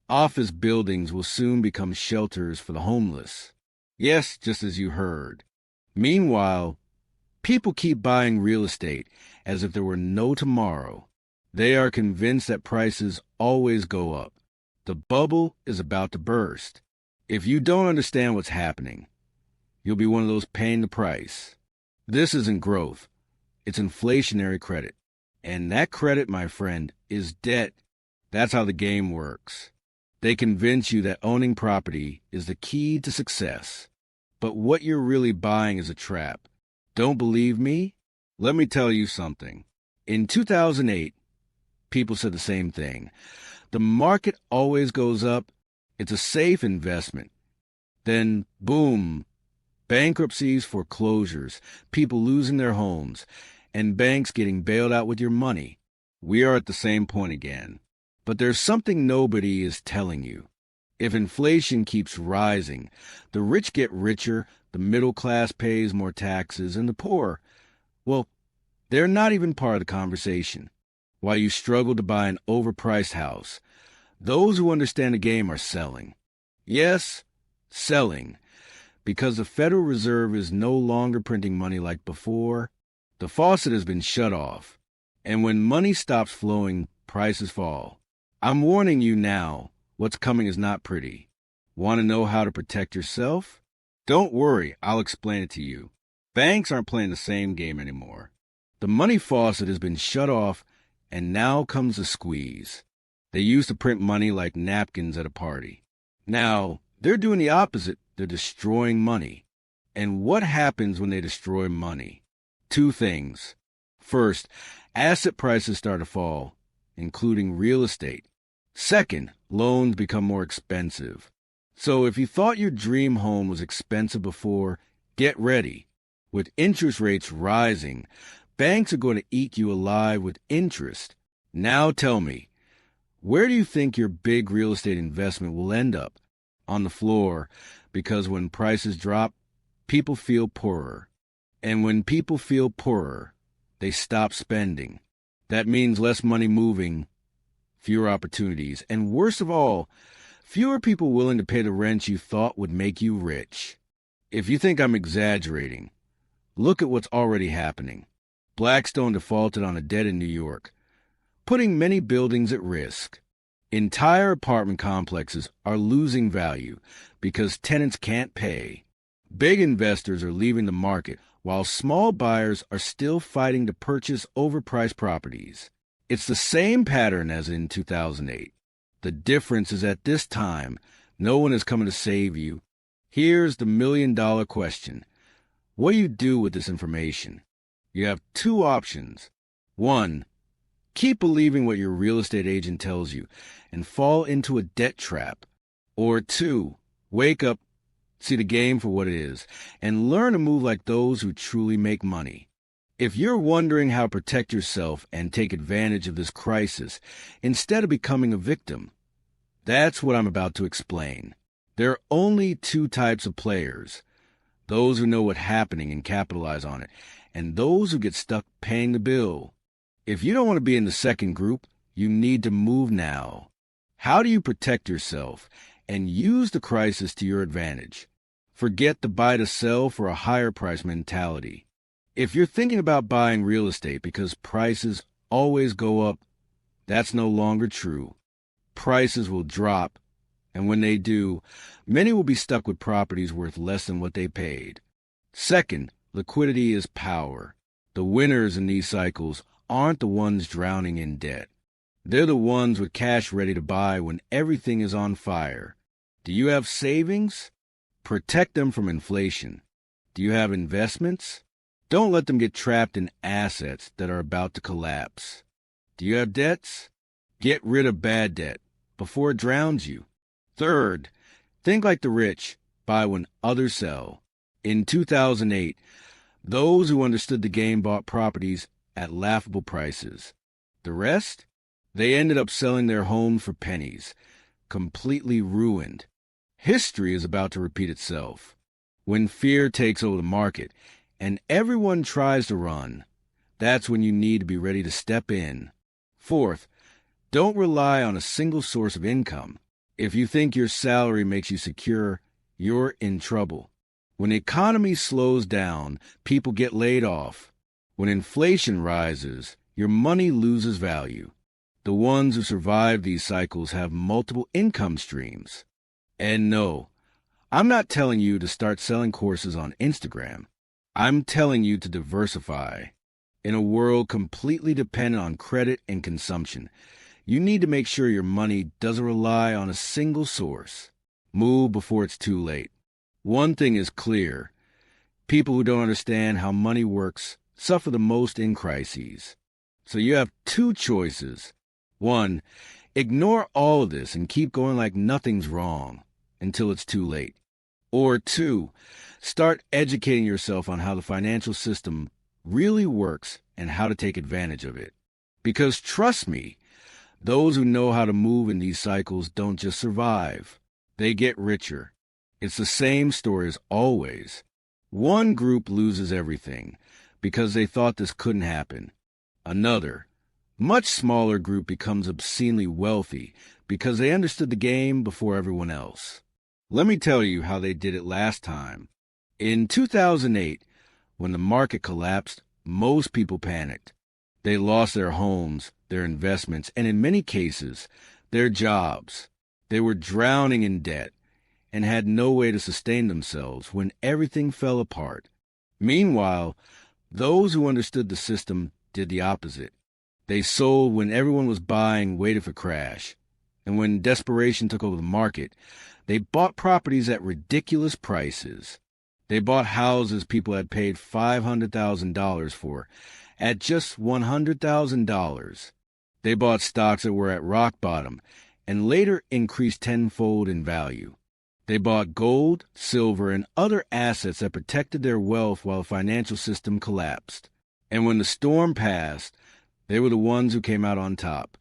Office buildings will soon become shelters for the homeless. Yes, just as you heard. Meanwhile, people keep buying real estate as if there were no tomorrow. They are convinced that prices always go up. The bubble is about to burst. If you don't understand what's happening, you'll be one of those paying the price. This isn't growth. It's inflationary credit. And that credit, my friend, is debt. That's how the game works. They convince you that owning property is the key to success. But what you're really buying is a trap. Don't believe me? Let me tell you something. In 2008, people said the same thing. The market always goes up. It's a safe investment. Then, boom, bankruptcies, foreclosures, people losing their homes, and banks getting bailed out with your money. We are at the same point again. But there's something nobody is telling you. If inflation keeps rising, the rich get richer, the middle class pays more taxes, and the poor, well, they're not even part of the conversation. While you struggle to buy an overpriced house, those who understand the game are selling. Yes, selling. Because the Federal Reserve is no longer printing money like before. The faucet has been shut off. And when money stops flowing, prices fall. I'm warning you now, what's coming is not pretty. Want to know how to protect yourself? Don't worry, I'll explain it to you. Banks aren't playing the same game anymore. The money faucet has been shut off, and now comes the squeeze. They used to print money like napkins at a party. Now, they're doing the opposite. They're destroying money. And what happens when they destroy money? Two things. First, asset prices start to fall, including real estate. Second, loans become more expensive. So if you thought your dream home was expensive before, get ready. With interest rates rising, banks are going to eat you alive with interest. Now tell me, where do you think your big real estate investment will end up? On the floor, because when prices drop, people feel poorer. And when people feel poorer, they stop spending. That means less money moving, fewer opportunities, and worst of all, fewer people willing to pay the rent you thought would make you rich. If you think I'm exaggerating, look at what's already happening. Blackstone defaulted on a debt in New York, putting many buildings at risk. Entire apartment complexes are losing value because tenants can't pay. Big investors are leaving the market, while small buyers are still fighting to purchase overpriced properties. It's the same pattern as in 2008. The difference is at this time, no one is coming to save you. Here's the million-dollar question. What do you do with this information? You have two options. One, keep believing what your real estate agent tells you and fall into a debt trap. Or two, wake up, see the game for what it is, and learn to move like those who truly make money. If you're wondering how to protect yourself and take advantage of this crisis instead of becoming a victim, that's what I'm about to explain. There are only two types of players: those who know what's happening and capitalize on it, and those who get stuck paying the bill. If you don't want to be in the second group, you need to move now. How do you protect yourself and use the crisis to your advantage? Forget the buy to sell for a higher price mentality. If you're thinking about buying real estate because prices always go up, that's no longer true. Prices will drop, and when they do, many will be stuck with properties worth less than what they paid. Second, liquidity is power. The winners in these cycles aren't the ones drowning in debt. They're the ones with cash ready to buy when everything is on fire. Do you have savings? Protect them from inflation. Do you have investments? Don't let them get trapped in assets that are about to collapse. Do you have debts? Get rid of bad debt before it drowns you. Third, think like the rich, buy when others sell. In 2008, those who understood the game bought properties at laughable prices. The rest? They ended up selling their homes for pennies, completely ruined. History is about to repeat itself. When fear takes over the market and everyone tries to run, that's when you need to be ready to step in. Fourth, don't rely on a single source of income. If you think your salary makes you secure, you're in trouble. When the economy slows down, people get laid off. When inflation rises, your money loses value. The ones who survive these cycles have multiple income streams. And no, I'm not telling you to start selling courses on Instagram. I'm telling you to diversify. In a world completely dependent on credit and consumption, you need to make sure your money doesn't rely on a single source. Move before it's too late. One thing is clear. People who don't understand how money works suffer the most in crises. So you have two choices. One, ignore all of this and keep going like nothing's wrong until it's too late. Or two, start educating yourself on how the financial system really works and how to take advantage of it. Because trust me, those who know how to move in these cycles don't just survive. They get richer. It's the same story as always. One group loses everything because they thought this couldn't happen. Another, much smaller group becomes obscenely wealthy because they understood the game before everyone else. Let me tell you how they did it last time. In 2008, when the market collapsed, most people panicked. They lost their homes, their investments, and in many cases, their jobs. They were drowning in debt and had no way to sustain themselves when everything fell apart. Meanwhile, those who understood the system did the opposite. They sold when everyone was buying, waited for crash. And when desperation took over the market, they bought properties at ridiculous prices. They bought houses people had paid $500,000 for at just $100,000. They bought stocks that were at rock bottom and later increased tenfold in value. They bought gold, silver, and other assets that protected their wealth while the financial system collapsed. And when the storm passed, they were the ones who came out on top.